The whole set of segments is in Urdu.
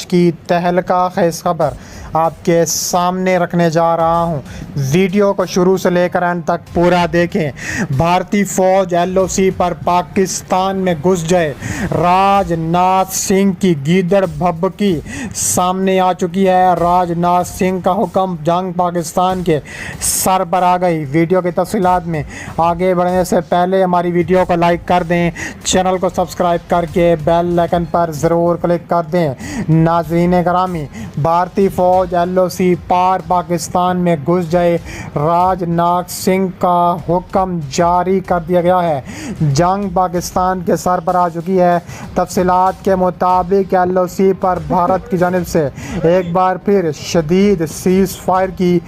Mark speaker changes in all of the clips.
Speaker 1: کی تہلکہ خیز خبر آپ کے سامنے رکھنے جا رہا ہوں۔ ویڈیو کو شروع سے لے کر اینڈ تک پورا دیکھیں۔ بھارتی فوج LOC پر پاکستان میں گھس جائے، راج ناتھ سنگھ کی گیدڑ بھبکی سامنے آ چکی ہے۔ راج ناتھ سنگھ کا حکم جنگ پاکستان کے سر پر آ گئی۔ ویڈیو کی تفصیلات میں آگے بڑھنے سے پہلے ہماری ویڈیو کو لائک کر دیں، چینل کو سبسکرائب کر کے بیل آئیکن پر ضرور کلک کر دیں۔ ناظرین گرامی، بھارتی فوج LOC پار پاکستان میں گھس جائے، راج ناتھ سنگھ کا حکم جاری کر دیا گیا ہے۔ جنگ پاکستان کے سر پر آ چکی ہے۔ تفصیلات کے مطابق LOC پر بھارت کی جانب سے ایک بار پھر شدید سیز فائر کی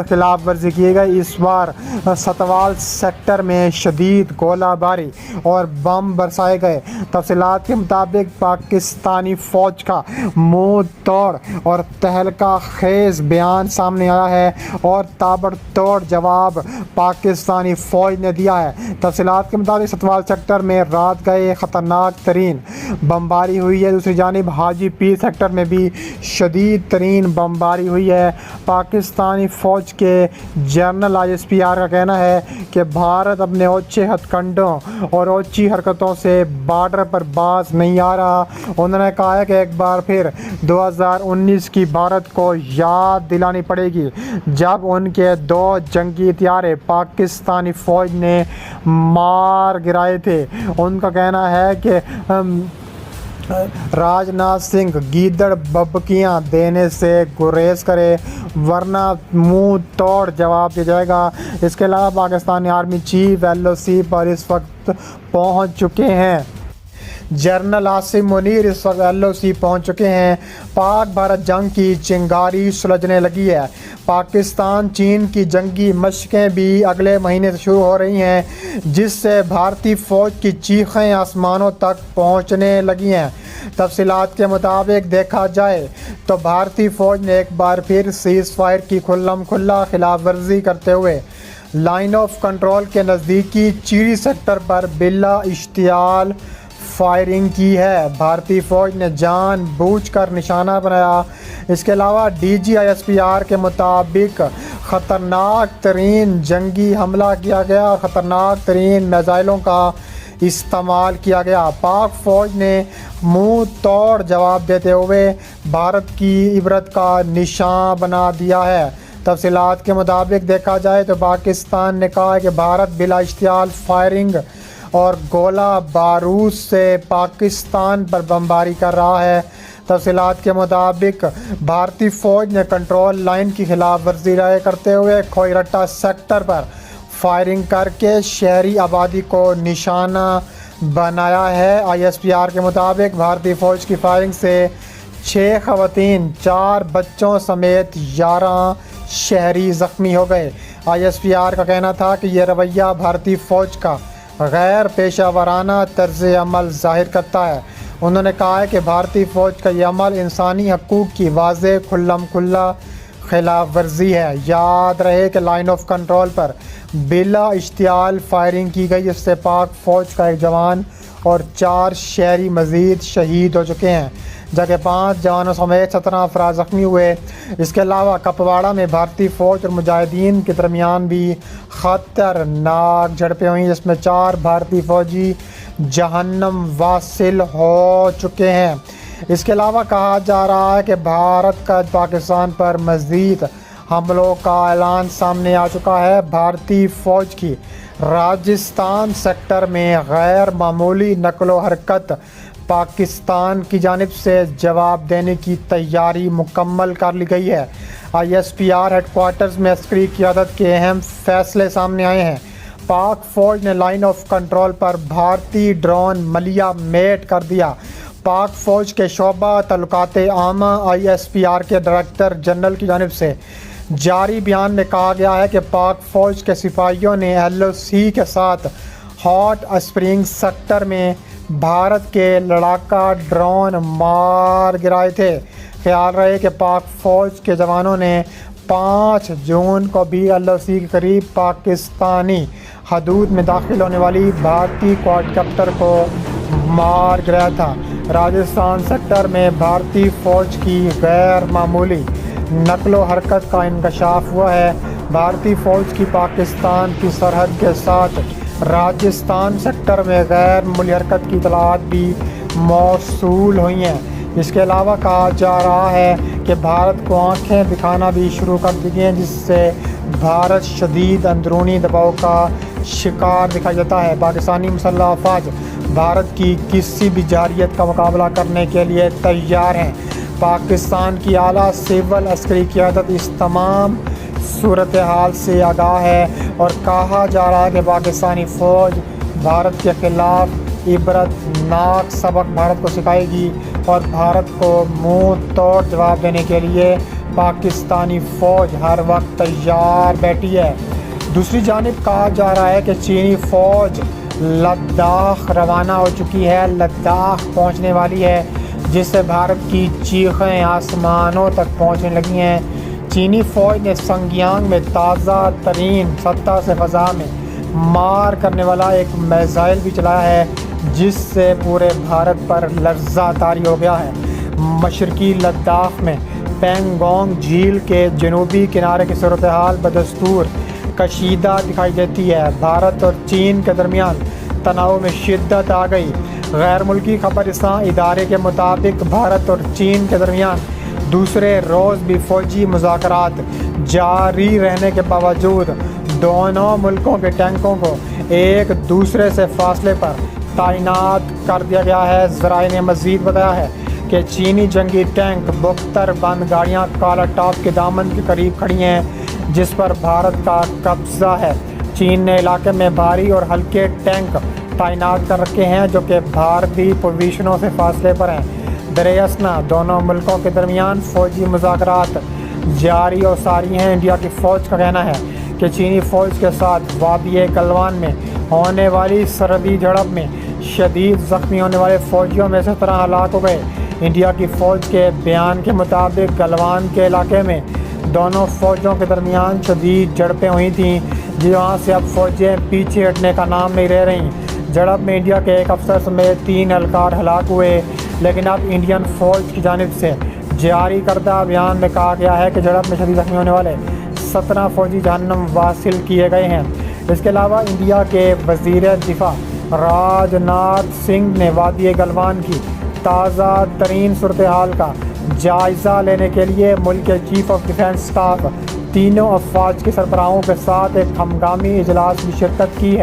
Speaker 1: خلاف ورزی کی گئی۔ اس بار ستوال سیکٹر میں شدید گولہ باری اور بم برسائے گئے۔ تفصیلات کے مطابق پاکستانی فوج کا منہ توڑ اور تہلکہ خیز بیان سامنے آیا ہے اور تابڑ توڑ جواب پاکستانی فوج نے دیا ہے۔ تفصیلات کے مطابق ستوال سیکٹر میں رات گئے خطرناک ترین بمباری ہوئی ہے۔ دوسری جانب حاجی پیر سیکٹر میں بھی شدید ترین بمباری ہوئی ہے۔ پاکستانی فوج کے جنرل ISPR کا کہنا ہے کہ بھارت اپنے اونچے ہتھ کنڈوں اور اونچی حرکتوں سے بارڈر پر باز نہیں آ رہا۔ انہوں نے کہا ہے کہ ایک بار پھر 2019 کی بھارت کو یاد دلانی پڑے گی، جب ان کے 2 جنگی طیارے پاکستانی فوج نے مار گرائے تھے۔ ان کا کہنا ہے کہ راج ناتھ سنگھ گیدڑ بھبکیاں دینے سے گریز کرے ورنہ منہ توڑ جواب دیا جائے گا۔ اس کے علاوہ پاکستانی آرمی چیف LOC پر اس وقت پہنچ چکے ہیں۔ جنرل عاصم منیر اس وقت LOC پہنچ چکے ہیں۔ پاک بھارت جنگ کی چنگاری سلجھنے لگی ہے۔ پاکستان چین کی جنگی مشقیں بھی اگلے مہینے سے شروع ہو رہی ہیں، جس سے بھارتی فوج کی چیخیں آسمانوں تک پہنچنے لگی ہیں۔ تفصیلات کے مطابق دیکھا جائے تو بھارتی فوج نے ایک بار پھر سیز فائر کی کھلم کھلا خلاف ورزی کرتے ہوئے لائن آف کنٹرول کے نزدیکی چیری سیکٹر پر بلا اشتعال فائرنگ کی ہے۔ بھارتی فوج نے جان بوجھ کر نشانہ بنایا۔ اس کے علاوہ DG ISPR کے مطابق خطرناک ترین جنگی حملہ کیا گیا اور خطرناک ترین میزائلوں کا استعمال کیا گیا۔ پاک فوج نے منہ توڑ جواب دیتے ہوئے بھارت کی عبرت کا نشان بنا دیا ہے۔ تفصیلات کے مطابق دیکھا جائے تو پاکستان نے کہا ہے کہ بھارت بلا اشتعال فائرنگ اور گولہ بارود سے پاکستان پر بمباری کر رہا ہے۔ تفصیلات کے مطابق بھارتی فوج نے کنٹرول لائن کی خلاف ورزی کرتے ہوئے کھوئی رٹا سیکٹر پر فائرنگ کر کے شہری آبادی کو نشانہ بنایا ہے۔ ISPR کے مطابق بھارتی فوج کی فائرنگ سے 6 خواتین، 4 بچوں سمیت 11 شہری زخمی ہو گئے۔ ISPR کا کہنا تھا کہ یہ رویہ بھارتی فوج کا غیر پیشہ ورانہ طرز عمل ظاہر کرتا ہے۔ انہوں نے کہا ہے کہ بھارتی فوج کا یہ عمل انسانی حقوق کی واضح کھلم کھلا خلاف ورزی ہے۔ یاد رہے کہ لائن آف کنٹرول پر بلا اشتعال فائرنگ کی گئی، اس سے پاک فوج کا 1 جوان اور 4 شہری مزید شہید ہو چکے ہیں، جبکہ 5 جوانوں سمیت 17 افراد زخمی ہوئے۔ اس کے علاوہ کپواڑہ میں بھارتی فوج اور مجاہدین کے درمیان بھی خطرناک جھڑپیں ہوئیں، جس میں 4 بھارتی فوجی جہنم واصل ہو چکے ہیں۔ اس کے علاوہ کہا جا رہا ہے کہ بھارت کا پاکستان پر مزید حملوں کا اعلان سامنے آ چکا ہے۔ بھارتی فوج کی راجستھان سیکٹر میں غیر معمولی نقل و حرکت پاکستان کی جانب سے جواب دینے کی تیاری مکمل کر لی گئی ہے۔ ISPR ہیڈ کوارٹرز میں عسکری قیادت کے اہم فیصلے سامنے آئے ہیں۔ پاک فوج نے لائن آف کنٹرول پر بھارتی ڈرون ملیہ میٹ کر دیا۔ پاک فوج کے شعبہ تعلقات عامہ ISPR کے ڈائریکٹر جنرل کی جانب سے جاری بیان میں کہا گیا ہے کہ پاک فوج کے سپاہیوں نے LOC کے ساتھ ہاٹ اسپرنگ سیکٹر میں بھارت کے لڑاکا ڈرون مار گرائے تھے۔ خیال رہے کہ پاک فوج کے جوانوں نے 5 جون کو بھی LOC کے قریب پاکستانی حدود میں داخل ہونے والی بھارتی کوڈ کاپٹر کو مار گرایا تھا۔ راجستھان سیکٹر میں بھارتی فوج کی غیر معمولی نقل و حرکت کا انکشاف ہوا ہے۔ بھارتی فوج کی پاکستان کی سرحد کے ساتھ راجستھان سیکٹر میں غیر معمولی حرکت کی اطلاعات بھی موصول ہوئی ہیں۔ اس کے علاوہ کہا جا رہا ہے کہ بھارت کو آنکھیں دکھانا بھی شروع کر دی گئی ہیں، جس سے بھارت شدید اندرونی دباؤ کا شکار دکھائی دیتا ہے۔ پاکستانی مسلح افواج بھارت کی کسی بھی جارحیت کا مقابلہ کرنے کے لیے تیار ہیں۔ پاکستان کی اعلیٰ سول عسکری قیادت اس تمام صورتحال سے آگاہ ہے اور کہا جا رہا ہے کہ پاکستانی فوج بھارت کے خلاف عبرت ناک سبق بھارت کو سکھائے گی اور بھارت کو منہ توڑ جواب دینے کے لیے پاکستانی فوج ہر وقت تیار بیٹھی ہے۔ دوسری جانب کہا جا رہا ہے کہ چینی فوج لداخ روانہ ہو چکی ہے، لداخ پہنچنے والی ہے، جس سے بھارت کی چیخیں آسمانوں تک پہنچنے لگی ہیں۔ چینی فوج نے سنگیانگ میں تازہ ترین سطح سے فضا میں مار کرنے والا ایک میزائل بھی چلایا ہے، جس سے پورے بھارت پر لرزہ طاری ہو گیا ہے۔ مشرقی لداخ میں پینگونگ جھیل کے جنوبی کنارے کی صورتحال بدستور کشیدہ دکھائی دیتی ہے۔ بھارت اور چین کے درمیان تناؤ میں شدت آ گئی۔ غیر ملکی خبر رساں ادارے کے مطابق بھارت اور چین کے درمیان دوسرے روز بھی فوجی مذاکرات جاری رہنے کے باوجود دونوں ملکوں کے ٹینکوں کو ایک دوسرے سے فاصلے پر تعینات کر دیا گیا ہے۔ ذرائع نے مزید بتایا ہے کہ چینی جنگی ٹینک بختر بند گاڑیاں کالا ٹاپ کے دامن کے قریب کھڑی ہیں، جس پر بھارت کا قبضہ ہے۔ چین نے علاقے میں بھاری اور ہلکے ٹینک تعینات کر رکھے ہیں، جو کہ بھارتی پوزیشنوں سے فاصلے پر ہیں۔ دراصل دونوں ملکوں کے درمیان فوجی مذاکرات جاری اور ساری ہیں۔ انڈیا کی فوج کا کہنا ہے کہ چینی فوج کے ساتھ وادی گلوان میں ہونے والی سرحدی جھڑپ میں شدید زخمی ہونے والے فوجیوں میں سے 17 ہلاک ہو گئے۔ انڈیا کی فوج کے بیان کے مطابق گلوان کے علاقے میں دونوں فوجوں کے درمیان شدید جھڑپیں ہوئی تھیں، جہاں سے اب فوجیں پیچھے ہٹنے کا نام نہیں لے رہیں۔ جھڑپ میں انڈیا کے ایک افسر سمیت 3 اہلکار ہلاک ہوئے، لیکن اب انڈین فوج کی جانب سے جاری کردہ بیان میں کہا گیا ہے کہ جھڑپ میں شدید زخمی ہونے والے 17 فوجی جہنم واصل کیے گئے ہیں۔ اس کے علاوہ انڈیا کے وزیر دفاع راج ناتھ سنگھ نے وادی گلوان کی تازہ ترین صورتحال کا جائزہ لینے کے لیے ملک کے چیف آف ڈیفنس اسٹاف تینوں افواج کے سربراہوں کے ساتھ ایک ہنگامی اجلاس میں شرکت کی ہے۔